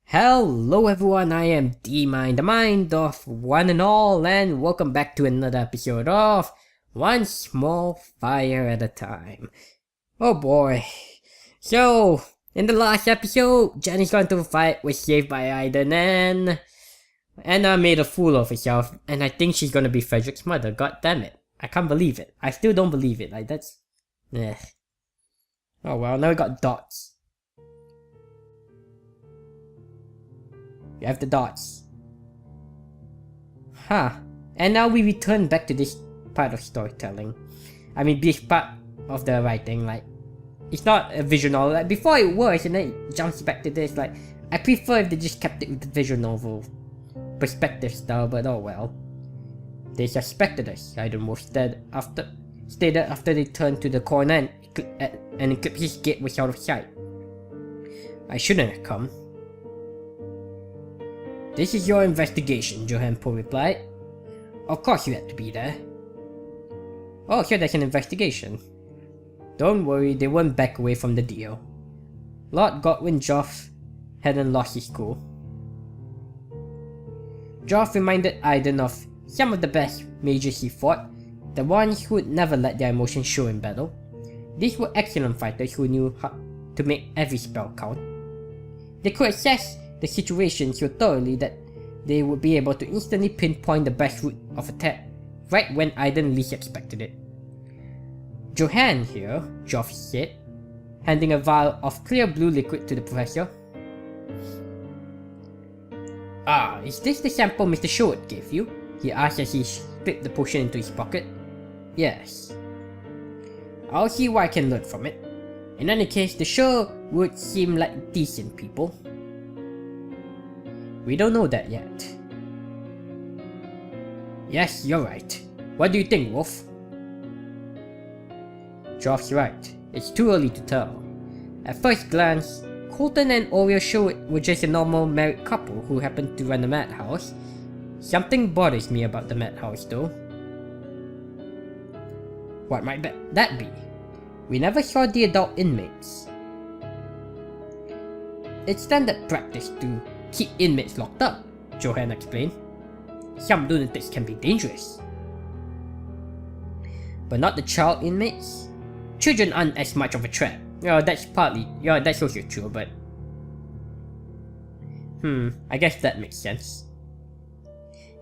Hello everyone, I am D-Mind, the mind of one and all, and welcome back to another episode of One Small Fire at a Time. Oh boy. So, in the last episode, Jenny's gone to fight was saved by Aidan and Anna made a fool of herself, and I think she's gonna be Frederick's mother, god damn it. I can't believe it. I still don't believe it, like that's... Eh. Oh well, now we got dots. You have the dots. Huh. And now we return back to this part of storytelling. I mean, this part of the writing, like, it's not a visual novel. Like, before it was, and then it jumps back to this, like, I prefer if they just kept it with the visual novel perspective style, but oh well. They suspected us, Aidan was stated after they turned to the corner and Eclipse's gate was out of sight. I shouldn't have come. This is your investigation, Joff and Poe replied. Of course you had to be there. Oh, here there's an investigation. Don't worry, they won't back away from the deal. Lord Godwin Joff hadn't lost his cool. Joff reminded Aidan of some of the best mages he fought, the ones who would never let their emotions show in battle. These were excellent fighters who knew how to make every spell count. They could assess the situation so thoroughly that they would be able to instantly pinpoint the best route of attack right when Aidan least expected it. Johann here, Joff said, handing a vial of clear blue liquid to the professor. Ah, is this the sample Mr. Sherwood gave you? He asked as he slipped the potion into his pocket. Yes. I'll see what I can learn from it. In any case, the Sherwoods seem like decent people. We don't know that yet. Yes, you're right. What do you think, Wolf? Joff's right. It's too early to tell. At first glance, Colton and Oriel Sherwood were just a normal married couple who happened to run a madhouse. Something bothers me about the madhouse though. What might that be? We never saw the adult inmates. It's standard practice to keep inmates locked up, Johann explained. Some lunatics can be dangerous. But not the child inmates? Children aren't as much of a threat. That's also true, but... I guess that makes sense.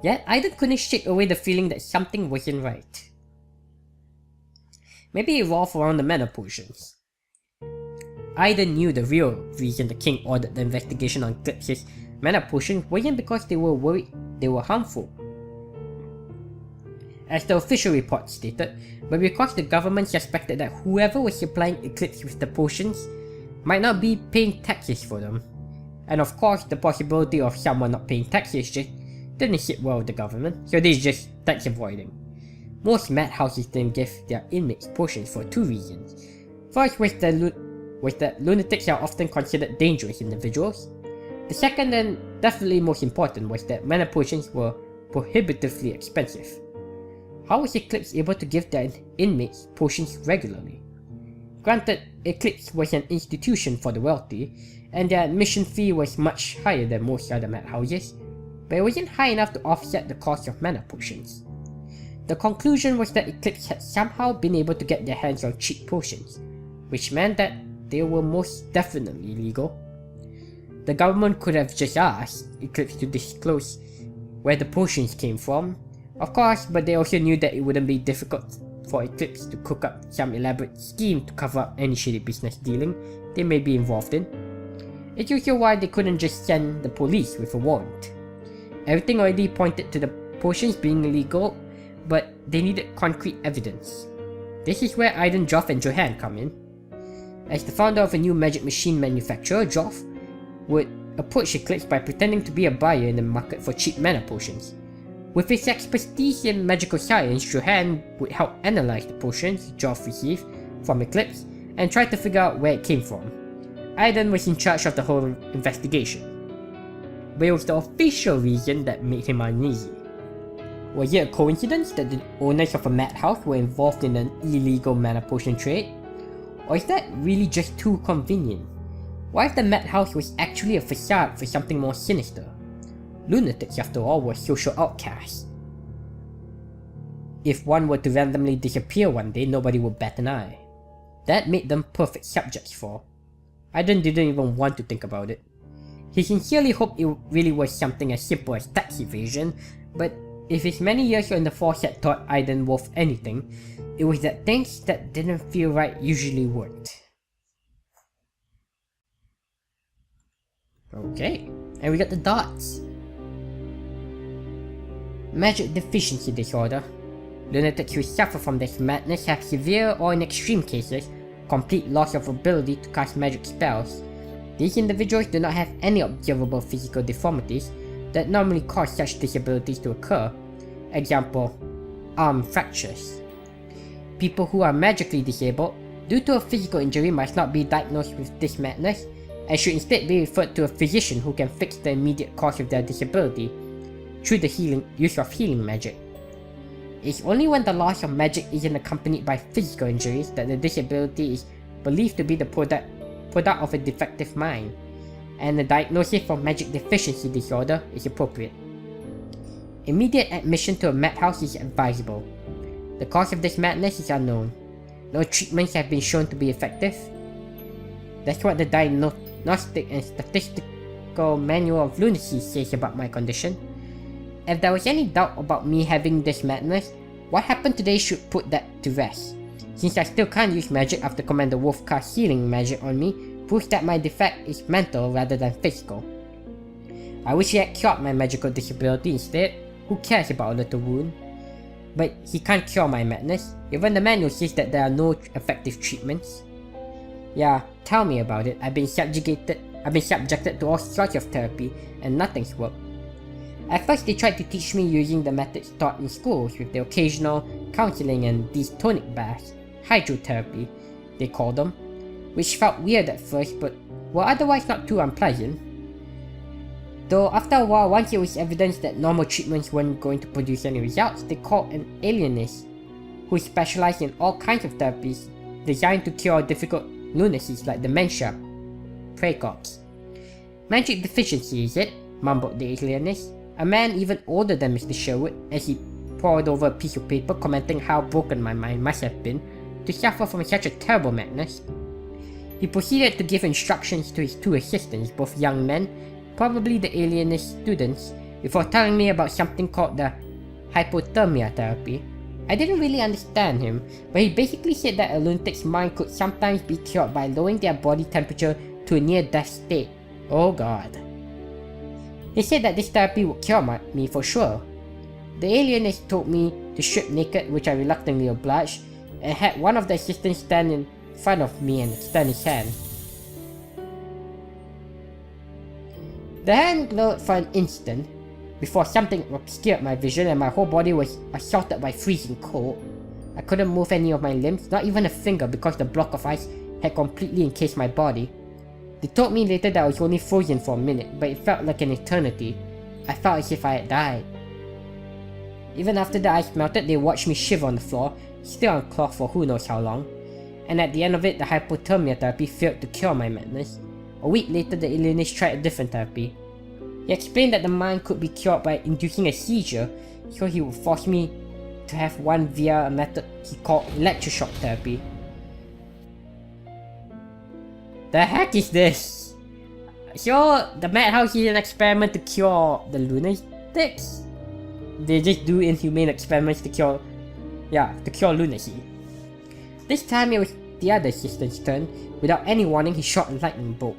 Yet, Aidan couldn't shake away the feeling that something wasn't right. Maybe it revolved around the mana potions. Aidan knew the real reason the king ordered the investigation on Eclipse's mana potions wasn't because they were worried they were harmful, as the official report stated, but because the government suspected that whoever was supplying Eclipse with the potions might not be paying taxes for them. And of course, the possibility of someone not paying taxes just didn't sit well with the government, so this is just tax avoiding. Most madhouses didn't give their inmates potions for two reasons. First was that lunatics are often considered dangerous individuals. The second and definitely most important was that mana potions were prohibitively expensive. How was Eclipse able to give their inmates potions regularly? Granted, Eclipse was an institution for the wealthy, and their admission fee was much higher than most other madhouses, but it wasn't high enough to offset the cost of mana potions. The conclusion was that Eclipse had somehow been able to get their hands on cheap potions, which meant that they were most definitely legal. The government could have just asked Eclipse to disclose where the potions came from, of course, but they also knew that it wouldn't be difficult for Eclipse to cook up some elaborate scheme to cover up any shady business dealing they may be involved in. It's also why they couldn't just send the police with a warrant. Everything already pointed to the potions being illegal, but they needed concrete evidence. This is where Aidan, Joff and Johann come in. As the founder of a new magic machine manufacturer, Joff would approach Eclipse by pretending to be a buyer in the market for cheap mana potions. With his expertise in magical science, Johann would help analyze the potions Joff received from Eclipse and try to figure out where it came from. Aidan was in charge of the whole investigation. But it was the official reason that made him uneasy. Was it a coincidence that the owners of a madhouse were involved in an illegal mana potion trade? Or is that really just too convenient? What if the madhouse was actually a facade for something more sinister? Lunatics, after all, were social outcasts. If one were to randomly disappear one day, nobody would bat an eye. That made them perfect subjects for. Aidan didn't even want to think about it. He sincerely hoped it really was something as simple as tax evasion, but if his many years on the force had taught Aidan worth anything, it was that things that didn't feel right usually worked. Okay, and we got the dots. Magic deficiency disorder. Lunatics who suffer from this madness have severe or, in extreme cases, complete loss of ability to cast magic spells. These individuals do not have any observable physical deformities that normally cause such disabilities to occur. Example, arm fractures. People who are magically disabled due to a physical injury must not be diagnosed with this madness and should instead be referred to a physician who can fix the immediate cause of their disability through the use of healing magic. It's only when the loss of magic isn't accompanied by physical injuries that the disability is believed to be the product of a defective mind, and the diagnosis for magic deficiency disorder is appropriate. Immediate admission to a madhouse is advisable. The cause of this madness is unknown. No treatments have been shown to be effective. That's what the Diagnostic and Statistical Manual of Lunacy says about my condition. If there was any doubt about me having this madness, what happened today should put that to rest. Since I still can't use magic after Commander Wolf cast healing magic on me, proves that my defect is mental rather than physical. I wish he had cured my magical disability instead. Who cares about a little wound? But he can't cure my madness. Even the manual says that there are no effective treatments. Yeah, tell me about it. I've been subjected to all sorts of therapy and nothing's worked. At first they tried to teach me using the methods taught in schools with the occasional counseling and these tonic baths, hydrotherapy, they called them, which felt weird at first but were otherwise not too unpleasant. Though after a while, once it was evidence that normal treatments weren't going to produce any results, they called an alienist who specialized in all kinds of therapies designed to cure difficult lunacies like dementia, praecox. Magic deficiency, is it? Mumbled the alienist, a man even older than Mr. Sherwood, as he pored over a piece of paper commenting how broken my mind must have been to suffer from such a terrible madness. He proceeded to give instructions to his two assistants, both young men, probably the alienist students, before telling me about something called the hypothermia therapy. I didn't really understand him, but he basically said that a lunatic's mind could sometimes be cured by lowering their body temperature to a near-death state. Oh god. He said that this therapy would cure me for sure. The alienist told me to strip naked, which I reluctantly obliged, and had one of the assistants stand in front of me and extend his hand. The hand glowed for an instant, before something obscured my vision and my whole body was assaulted by freezing cold. I couldn't move any of my limbs, not even a finger, because the block of ice had completely encased my body. They told me later that I was only frozen for a minute, but it felt like an eternity. I felt as if I had died. Even after the ice melted, they watched me shiver on the floor, still unclothed for who knows how long. And at the end of it, the hypothermia therapy failed to cure my madness. A week later, the alienist tried a different therapy. He explained that the mind could be cured by inducing a seizure, so he would force me to have one via a method he called electroshock therapy. The heck is this? So, the madhouse is an experiment to cure the lunatics? They just do inhumane experiments to cure lunacy. This time it was the other assistant's turn. Without any warning, he shot a lightning bolt.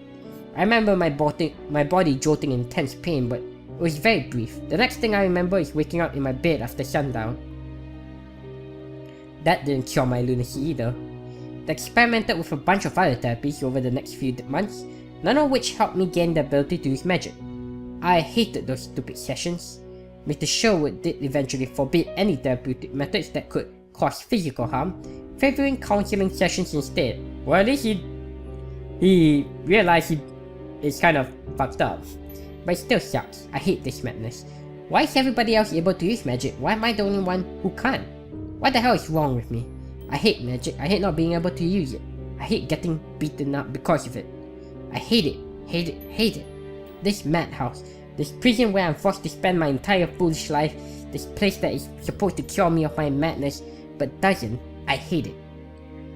I remember my body jolting in intense pain, but it was very brief. The next thing I remember is waking up in my bed after sundown. That didn't cure my lunacy either. They experimented with a bunch of other therapies over the next few months, none of which helped me gain the ability to use magic. I hated those stupid sessions. Mr. Sherwood did eventually forbid any therapeutic methods that could cause physical harm, favoring counseling sessions instead. Well, at least he realized it's kind of fucked up. But it still sucks. I hate this madness. Why is everybody else able to use magic? Why am I the only one who can't? What the hell is wrong with me? I hate magic. I hate not being able to use it. I hate getting beaten up because of it. I hate it, hate it, hate it. This madhouse, this prison where I'm forced to spend my entire foolish life, this place that is supposed to cure me of my madness, but doesn't, I hate it.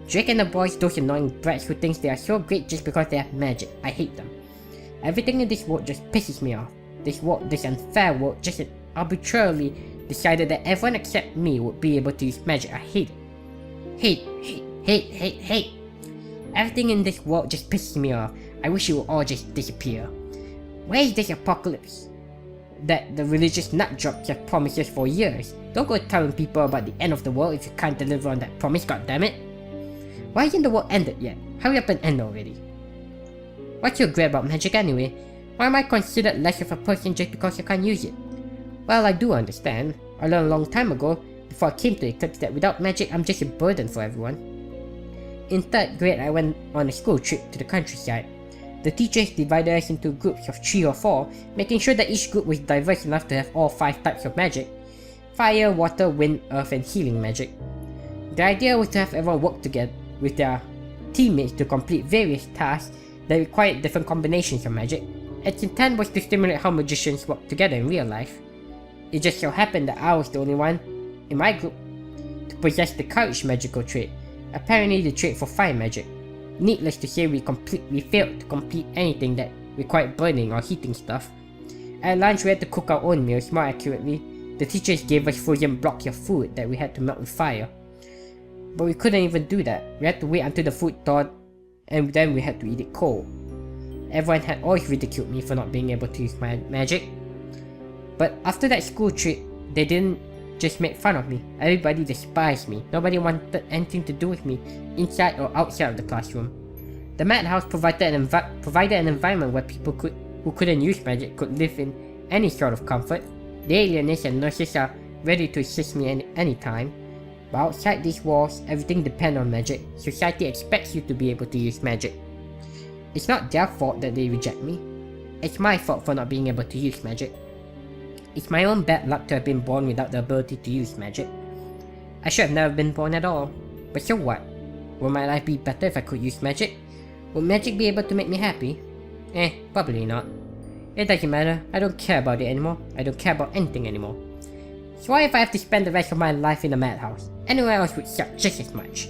Drake and the boys, those annoying brats who think they are so great just because they have magic, I hate them. Everything in this world just pisses me off. This world, this unfair world, just arbitrarily decided that everyone except me would be able to use magic. I hate it. Hate, hate, hate, hate, hate. Everything in this world just pisses me off. I wish it would all just disappear. Where is this apocalypse that the religious nutjobs have promised us for years? Don't go telling people about the end of the world if you can't deliver on that promise, goddammit. Why isn't the world ended yet? Hurry up and end already. What's so great about magic anyway? Why am I considered less of a person just because I can't use it? Well, I do understand. I learned a long time ago, before I came to Eclipse, that without magic I'm just a burden for everyone. In 3rd grade, I went on a school trip to the countryside. The teachers divided us into groups of 3 or 4, making sure that each group was diverse enough to have all 5 types of magic: fire, water, wind, earth, and healing magic. The idea was to have everyone work together with their teammates to complete various tasks that required different combinations of magic. Its intent was to stimulate how magicians work together in real life. It just so happened that I was the only one in my group to possess the courage magical trait, apparently the trait for fire magic. Needless to say, we failed to complete anything that required burning or heating stuff. At lunch, we had to cook our own meals. More accurately, the teachers gave us frozen blocks of food that we had to melt with fire. But we couldn't even do that. We had to wait until the food thawed, and then we had to eat it cold. Everyone had always ridiculed me for not being able to use my magic. But after that school trip, they didn't just make fun of me. Everybody despised me. Nobody wanted anything to do with me, inside or outside of the classroom. The madhouse provided an environment where people who couldn't use magic could live in any sort of comfort. The alienists and nurses are ready to assist me any time. But outside these walls, everything depends on magic. Society expects you to be able to use magic. It's not their fault that they reject me. It's my fault for not being able to use magic. It's my own bad luck to have been born without the ability to use magic. I should have never been born at all. But so what? Would my life be better if I could use magic? Would magic be able to make me happy? Probably not. It doesn't matter. I don't care about it anymore. I don't care about anything anymore. So what if I have to spend the rest of my life in a madhouse? Anywhere else would suck just as much.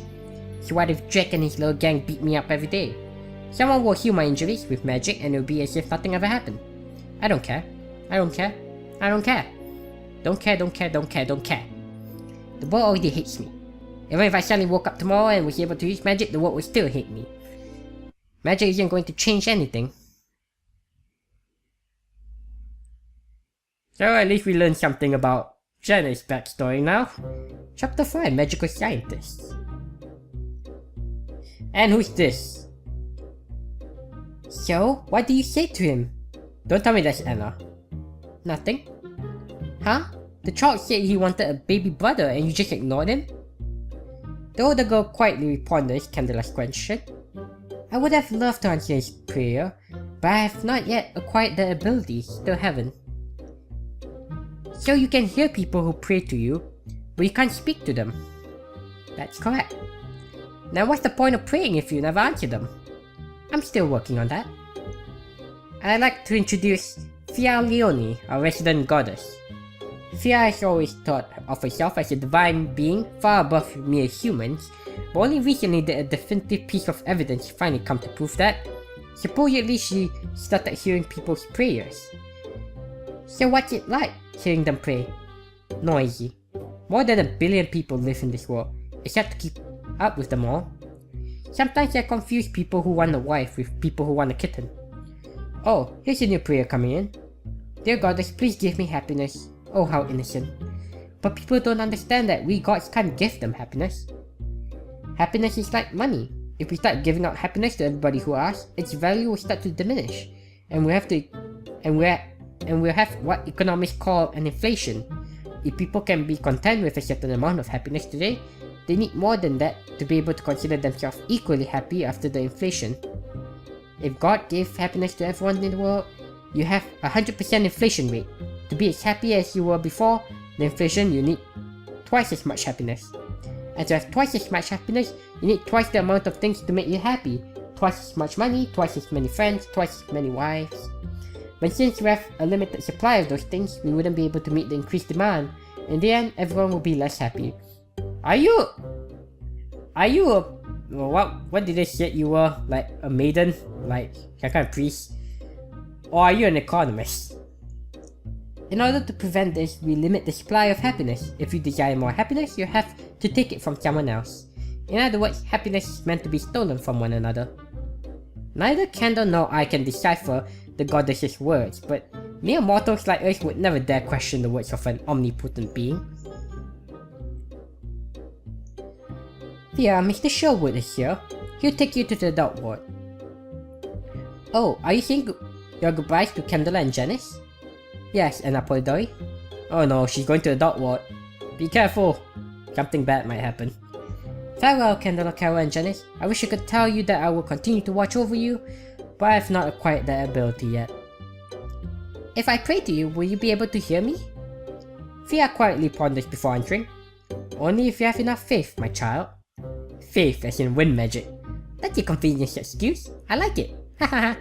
So what if Jack and his little gang beat me up every day? Someone will heal my injuries with magic and it'll be as if nothing ever happened. I don't care. I don't care. I don't care. Don't care, don't care, don't care, don't care. The world already hates me. Even if I suddenly woke up tomorrow and was able to use magic, the world would still hate me. Magic isn't going to change anything. So at least we learned something about Jenna's backstory now. Chapter 5, Magical Scientists. And who's this? So, what do you say to him? Don't tell me that's Anna. Nothing? Huh? The child said he wanted a baby brother and you just ignored him? The older girl quietly ponders Candela's question. I would have loved to answer his prayer, but I have not yet acquired the ability, still haven't. So you can hear people who pray to you, but you can't speak to them. That's correct. Now what's the point of praying if you never answer them? I'm still working on that. I'd like to introduce Fia Leone, our resident goddess. Fia has always thought of herself as a divine being far above mere humans, but only recently did a definitive piece of evidence finally come to prove that. Supposedly she started hearing people's prayers. So what's it like, hearing them pray? Noisy. More than 1 billion people live in this world. It's hard to keep up with them all. Sometimes I confuse people who want a wife with people who want a kitten. Oh, here's a new prayer coming in. Dear goddess, please give me happiness. Oh, how innocent. But people don't understand that we gods can't give them happiness. Happiness is like money. If we start giving out happiness to everybody who asks, its value will start to diminish, and we'll have what economists call an inflation. If people can be content with a certain amount of happiness today, they need more than that to be able to consider themselves equally happy after the inflation. If God gave happiness to everyone in the world, you have 100% inflation rate. To be as happy as you were before the inflation, you need twice as much happiness. And to have twice as much happiness, you need twice the amount of things to make you happy. twice as much money, twice as many friends, twice as many wives. But since we have a limited supply of those things, we wouldn't be able to meet the increased demand. In the end, everyone will be less happy. Are you a... What did they say you were? Like a maiden? Like some kind of priest? Or are you an economist? In order to prevent this, we limit the supply of happiness. If you desire more happiness, you have to take it from someone else. In other words, happiness is meant to be stolen from one another. Neither Kendall nor I can decipher the goddess's words, but mere mortals like us would never dare question the words of an omnipotent being. Yeah, Mr. Sherwood is here. He'll take you to the adult ward. Oh, are you saying your goodbyes to Kendall and Janice? Yes, and Apollodori. Oh no, she's going to the adult ward. Be careful. Something bad might happen. Farewell, Kendall, Carol, and Janice. I wish I could tell you that I will continue to watch over you, but I have not acquired that ability yet. If I pray to you, will you be able to hear me? Fia quietly ponders before answering. Only if you have enough faith, my child. Faith as in wind magic. That's a convenient excuse. I like it. Hahaha.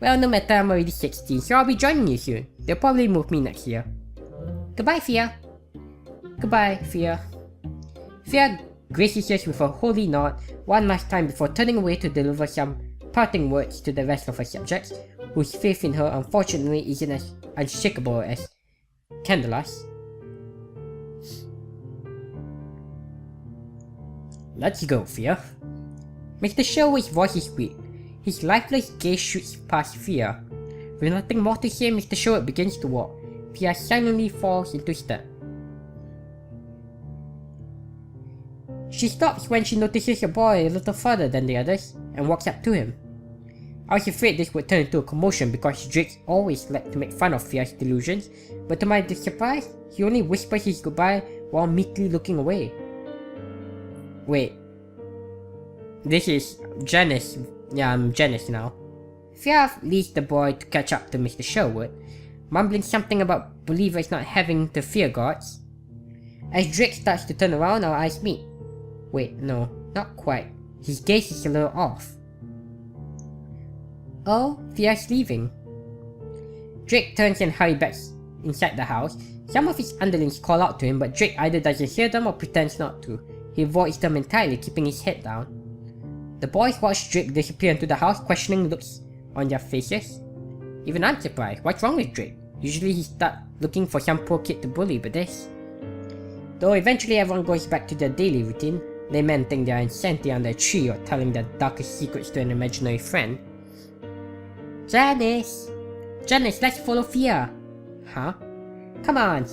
Well, no matter, I'm already 16, so I'll be joining you soon. They'll probably move me next year. Goodbye, Fia. Goodbye, Fia. Fia graces us with a holy nod one last time before turning away to deliver some parting words to the rest of her subjects, whose faith in her unfortunately isn't as unshakable as Candela's. Let's go, Fia. Mr. Sherwood's voice is weak. His lifeless gaze shoots past Fia. With nothing more to say, Mr. Sherwood begins to walk. Fia silently falls into step. She stops when she notices a boy a little further than the others, and walks up to him. I was afraid this would turn into a commotion because Drake always liked to make fun of Fia's delusions, but to my surprise, he only whispers his goodbye while meekly looking away. Wait. This is Janice. Yeah, I'm Janice now. Fia leads the boy to catch up to Mr. Sherwood, mumbling something about believers not having to fear gods. As Drake starts to turn around, our eyes meet. Wait, no, not quite. His gaze is a little off. Oh, Fia's leaving. Drake turns and hurries back inside the house. Some of his underlings call out to him, but Drake either doesn't hear them or pretends not to. He avoids them entirely, keeping his head down. The boys watch Drake disappear into the house, questioning looks on their faces. Even I'm surprised. What's wrong with Drake? Usually he starts looking for some poor kid to bully, but this... Though eventually everyone goes back to their daily routine, lamenting their insanity under a tree or telling their darkest secrets to an imaginary friend. Janice! Janice, let's follow Fia! Huh? Come on!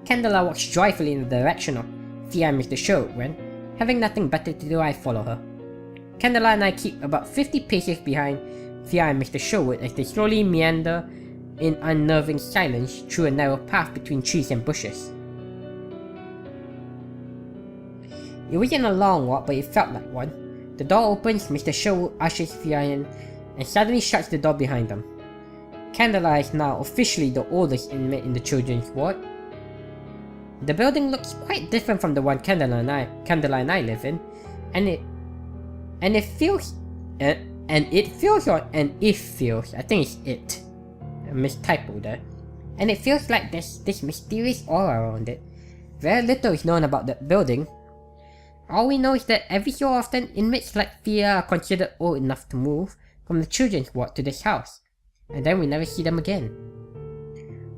Candela walks joyfully in the direction of Fia and Mr. Sherwood when, having nothing better to do, I follow her. Candela and I keep about 50 paces behind Fia and Mr. Sherwood as they slowly meander in unnerving silence through a narrow path between trees and bushes. It wasn't a long walk, but it felt like one. The door opens, Mr. Sherwood ushers Fia in, and suddenly shuts the door behind them. Candela is now officially the oldest inmate in the children's ward. The building looks quite different from the one Candela and I live in, and it feels, I think it's it. A mistypo there. And it feels like there's this mysterious aura around it. Very little is known about that building. All we know is that every so often, inmates like Fia are considered old enough to move from the children's ward to this house, and then we never see them again.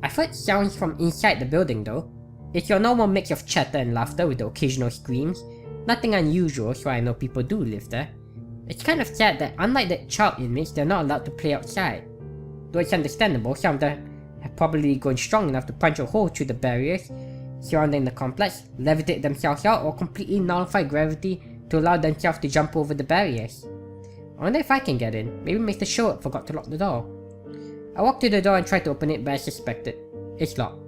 I've heard sounds from inside the building though. It's your normal mix of chatter and laughter with the occasional screams. Nothing unusual, so I know people do live there. It's kind of sad that unlike the child inmates, they're not allowed to play outside. Though it's understandable, some of them have probably grown strong enough to punch a hole through the barriers surrounding the complex, levitate themselves out, or completely nullify gravity to allow themselves to jump over the barriers. I wonder if I can get in. Maybe Mr. Sherwood forgot to lock the door. I walk to the door and try to open it, but I suspected it's locked.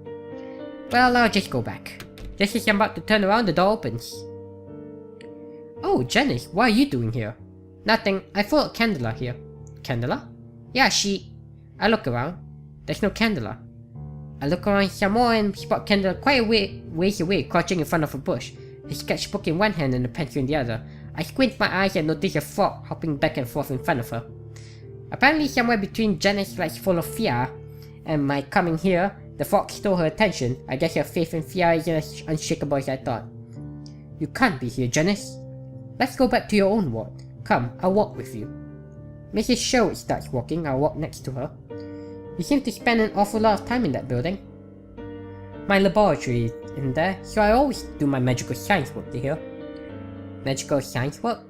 Well, I'll just go back. Just as I'm about to turn around, the door opens. Oh, Janice, what are you doing here? Nothing. I followed Candela here. Candela? Yeah, I look around. There's no Candela. I look around some more and spot Candela quite a ways away, crouching in front of a bush, a sketchbook in one hand and a pencil in the other. I squint my eyes and notice a frog hopping back and forth in front of her. Apparently somewhere between Janice's lights full of fear and my coming here, the frog stole her attention. I guess her faith in fear isn't as unshakable as I thought. You can't be here, Janice. Let's go back to your own ward. Come, I'll walk with you. Mrs. Sherwood starts walking. I'll walk next to her. You seem to spend an awful lot of time in that building. My laboratory is in there, so I always do my magical science work here. Magical science work?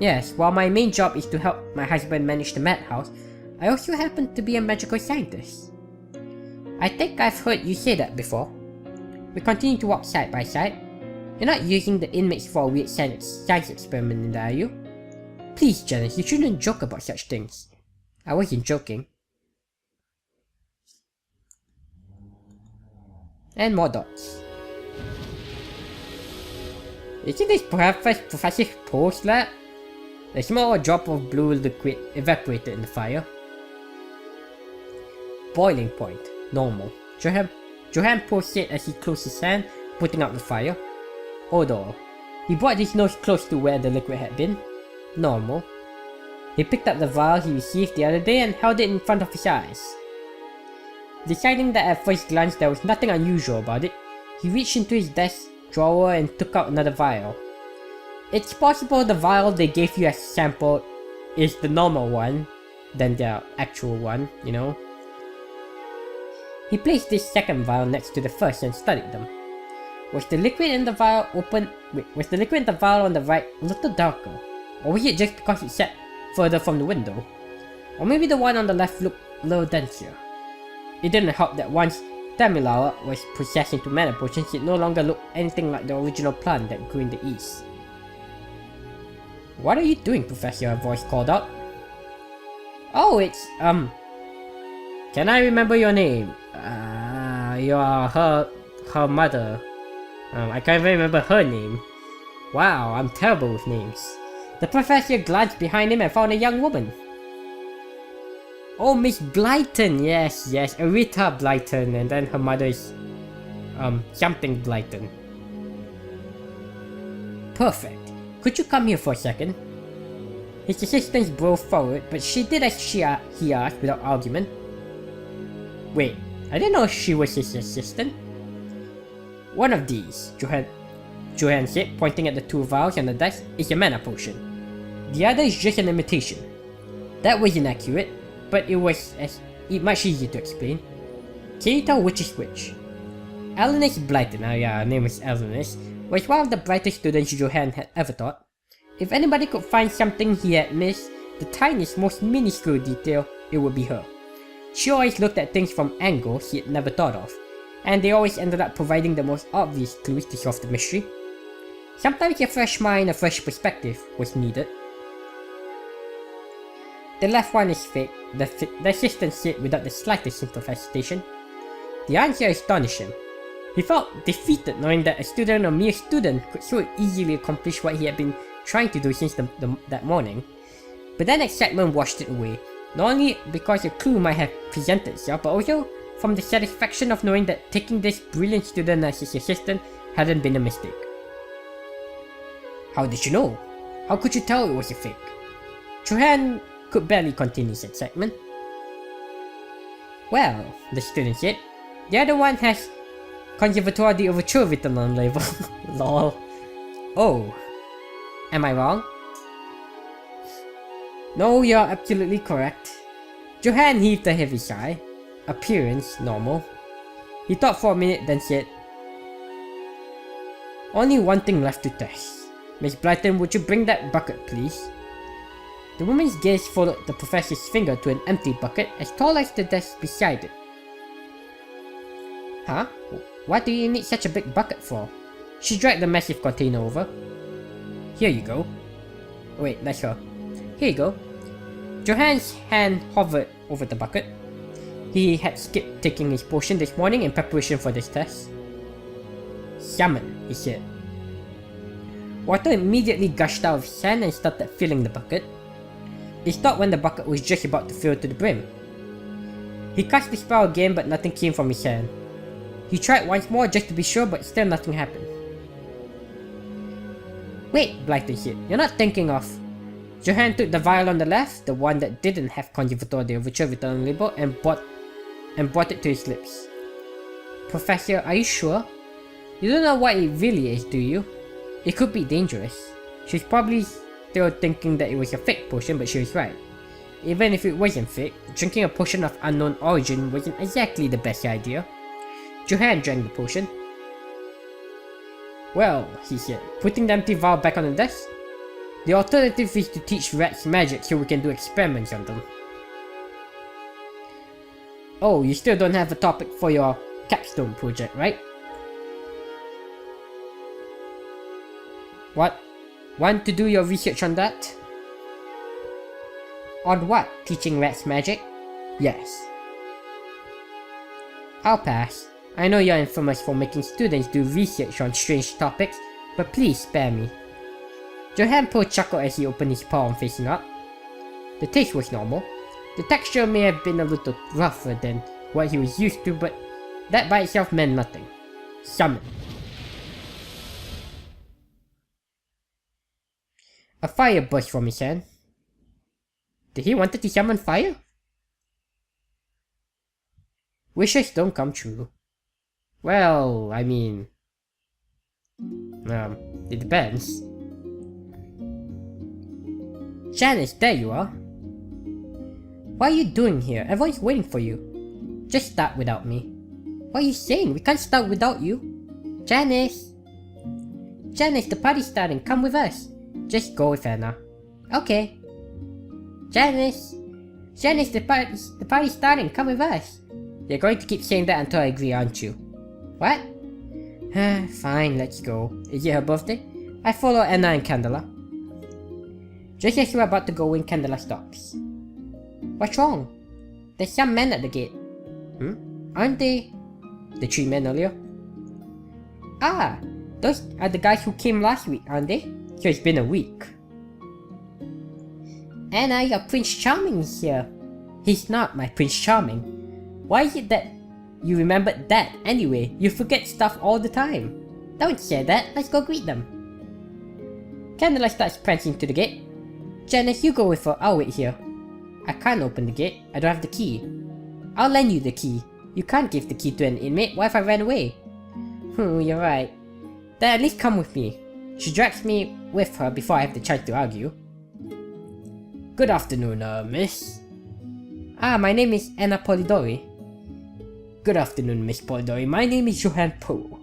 Yes, while my main job is to help my husband manage the madhouse, I also happen to be a magical scientist. I think I've heard you say that before. We continue to walk side by side. You're not using the inmates for a weird science experiment in there, are you? Please, Janice, you shouldn't joke about such things. I wasn't joking. And more dots. Isn't this perhaps Professor Poe's lab? A small drop of blue liquid evaporated in the fire. Boiling point. Normal. Johann Poe said as he closed his hand, putting out the fire. Odor. He brought his nose close to where the liquid had been. Normal. He picked up the vial he received the other day and held it in front of his eyes. Deciding that at first glance there was nothing unusual about it, he reached into his desk drawer and took out another vial. It's possible the vial they gave you as sample is the normal one than their actual one, you know. He placed this second vial next to the first and studied them. Was the liquid in the vial was the liquid in the vial on the right a little darker? Or was it just because it sat further from the window? Or maybe the one on the left looked a little denser. It didn't help that once Tamilara was processed into mana potions, it no longer looked anything like the original plant that grew in the east. What are you doing, Professor? A voice called out. Oh, it's, can I remember your name? You are her mother. I can't even remember her name. Wow, I'm terrible with names. The professor glanced behind him and found a young woman. Oh, Miss Blyton, yes, Arita Blyton, and then her mother is, something Blyton. Perfect. Could you come here for a second? His assistant's bro forward, but she did as he asked without argument. Wait, I didn't know she was his assistant. One of these, Johann said, pointing at the two vials on the desk, is a mana potion. The other is just an imitation. That was inaccurate, but it was much easier to explain. Can you tell which is which? Elenis Blyton, her name is Elenis, was one of the brightest students Johann had ever taught. If anybody could find something he had missed, the tiniest, most minuscule detail, it would be her. She always looked at things from angles he had never thought of, and they always ended up providing the most obvious clues to solve the mystery. Sometimes a fresh mind, a fresh perspective was needed. The left one is fake, the assistant said without the slightest hint of hesitation. The answer astonished him. He felt defeated knowing that a mere student, could so easily accomplish what he had been trying to do since that morning. But then excitement washed it away, not only because a clue might have presented itself, but also from the satisfaction of knowing that taking this brilliant student as his assistant hadn't been a mistake. How did you know? How could you tell it was a fake? Johann could barely contain his excitement. Well, the student said, the other one has Conservatoire d'Ouverture written on label. Lol. Oh. Am I wrong? No, you're absolutely correct. Johann heaved a heavy sigh. Appearance, normal. He thought for a minute, then said, only one thing left to test. Miss Blyton, would you bring that bucket, please? The woman's gaze followed the professor's finger to an empty bucket as tall as the desk beside it. Huh? What do you need such a big bucket for? She dragged the massive container over. Here you go. Wait, that's her. Here you go. Johann's hand hovered over the bucket. He had skipped taking his potion this morning in preparation for this test. Summon, he said. Water immediately gushed out of his hand and started filling the bucket. It stopped when the bucket was just about to fill to the brim. He cast the spell again, but nothing came from his hand. He tried once more just to be sure, but still nothing happened. Wait, Blighter hit. You're not thinking of... Johan took the vial on the left, the one that didn't have Conservator the Overture return label, and brought it to his lips. Professor, are you sure? You don't know what it really is, do you? It could be dangerous. She's probably still thinking that it was a fake potion, but she was right. Even if it wasn't fake, drinking a potion of unknown origin wasn't exactly the best idea. Johan drank the potion. Well, he said, putting the empty vial back on the desk. The alternative is to teach rats magic so we can do experiments on them. Oh, you still don't have a topic for your capstone project, right? What? Want to do your research on that? On what? Teaching rats magic? Yes. I'll pass. I know you're infamous for making students do research on strange topics, but please spare me. Johan Poe chuckled as he opened his palm facing up. The taste was normal. The texture may have been a little rougher than what he was used to, but that by itself meant nothing. Summon. A fire burst from his hand. Did he want to summon fire? Wishes don't come true. Well, I mean... it depends. Janice, there you are. What are you doing here? Everyone's waiting for you. Just start without me. What are you saying? We can't start without you. Janice! Janice, the party's starting. Come with us. Just go with Anna. Okay. Janice! Janice, the party's starting. Come with us. You're going to keep saying that until I agree, aren't you? What? Fine, let's go. Is it her birthday? I follow Anna and Candela. Just as we're about to go in, Candela stops. What's wrong? There's some men at the gate. Aren't they? The 3 men earlier? Ah! Those are the guys who came last week, aren't they? So it's been a week. Anna, your Prince Charming is here. He's not my Prince Charming. Why is it that you remembered that anyway? You forget stuff all the time. Don't say that, let's go greet them. Candela starts prancing to the gate. Janice, you go with her, I'll wait here. I can't open the gate, I don't have the key. I'll lend you the key. You can't give the key to an inmate, what if I ran away? You're right. Then at least come with me. She drags me with her before I have the chance to argue. Good afternoon, miss. My name is Anna Polidori. Good afternoon, Miss Polidori. My name is Johan Poe.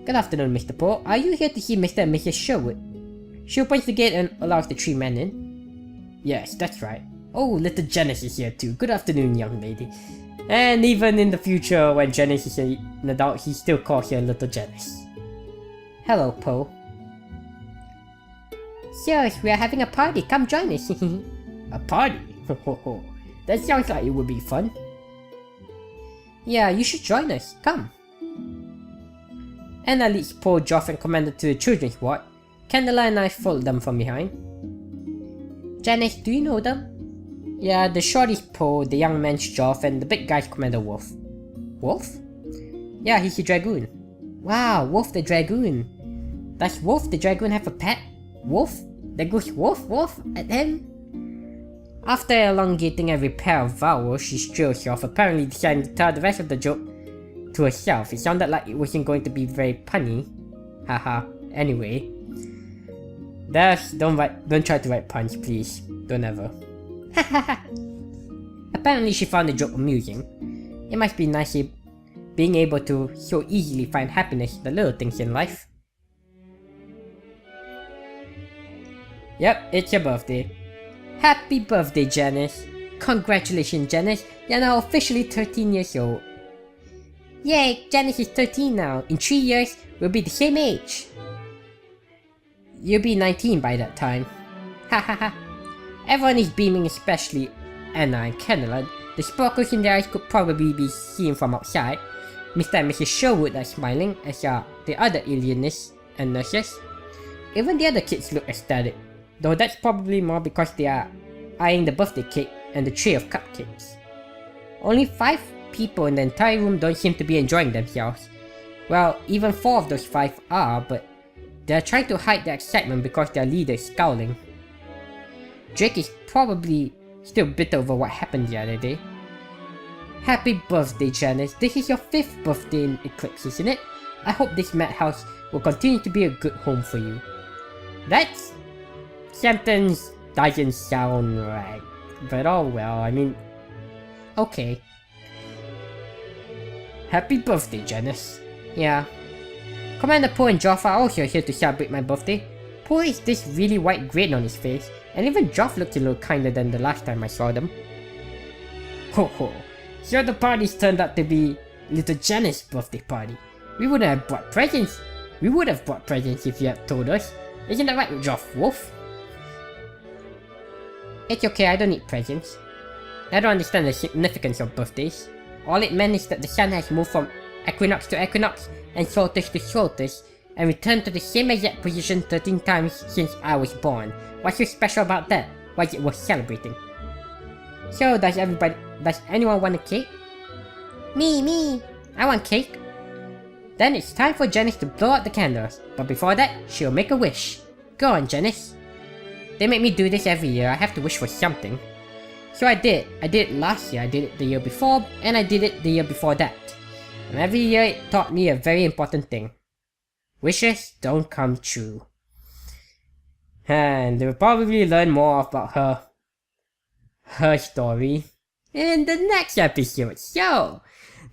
Good afternoon, Mr. Poe. Are you here to see Mr. and Mrs. Sherwood? She opens the gate and allows the 3 men in. Yes, that's right. Oh, little Janice is here too. Good afternoon, young lady. And even in the future, when Janice is an adult, he still calls her little Janice. Hello, Poe. Sirs, we are having a party. Come join us. A party? That sounds like it would be fun. Yeah, you should join us. Come. Anna leads Poe, Joff, and Commander to the children's ward. Candela and I followed them from behind. Janice, do you know them? Yeah, the short is Poe, the young man's Joff, and the big guy's Commander Wolf. Wolf? Yeah, he's a dragoon. Wow, Wolf the dragoon. Does Wolf the dragoon have a pet? Wolf? That goes woof woof at him? After elongating every pair of vowels, she straightened off, apparently deciding to tell the rest of the joke to herself. It sounded like it wasn't going to be very punny. Haha. Anyway. Don't try to write puns, please. Don't ever. Apparently she found the joke amusing. It must be nice being able to so easily find happiness in the little things in life. Yep, it's your birthday. Happy birthday, Janice. Congratulations, Janice. You're now officially 13 years old. Yay, Janice is 13 now. In 3 years, we'll be the same age. You'll be 19 by that time. Hahaha. Everyone is beaming, especially Anna and Candela. The sparkles in their eyes could probably be seen from outside. Mr. and Mrs. Sherwood are smiling, as are the other alienists and nurses. Even the other kids look ecstatic, though that's probably more because they are eyeing the birthday cake and the tray of cupcakes. Only 5 people in the entire room don't seem to be enjoying themselves. Well, even 4 of those 5 are, but They're trying to hide their excitement because their leader is scowling. Drake is probably still bitter over what happened the other day. Happy birthday, Janice. This is your 5th birthday in Eclipse, isn't it? I hope this madhouse will continue to be a good home for you. That sentence doesn't sound right. But oh well, I mean... Okay. Happy birthday, Janice. Yeah. Commander Poe and Joff are also here to celebrate my birthday. Poe is this really white grin on his face, and even Joff looked a little kinder than the last time I saw them. Ho ho. So the party's turned out to be little Janice's birthday party. We wouldn't have brought presents. We would have brought presents if you had told us. Isn't that right, Joff Wolf? It's okay, I don't need presents. I don't understand the significance of birthdays. All it meant is that the sun has moved from equinox to equinox and solstice to solstice and returned to the same exact position 13 times since I was born. What's so special about that? Why is it worth celebrating? So does anyone want a cake? Me, I want cake. Then it's time for Janice to blow out the candles, but before that, she'll make a wish. Go on, Janice. They make me do this every year, I have to wish for something. So I did. I did it last year, I did it the year before, and I did it the year before that. And every year it taught me a very important thing. Wishes don't come true. And they will probably learn more about her story in the next episode. So,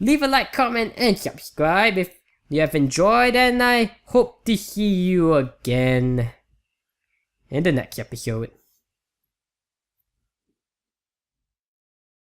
leave a like, comment, and subscribe if you have enjoyed, and I hope to see you again in the next episode.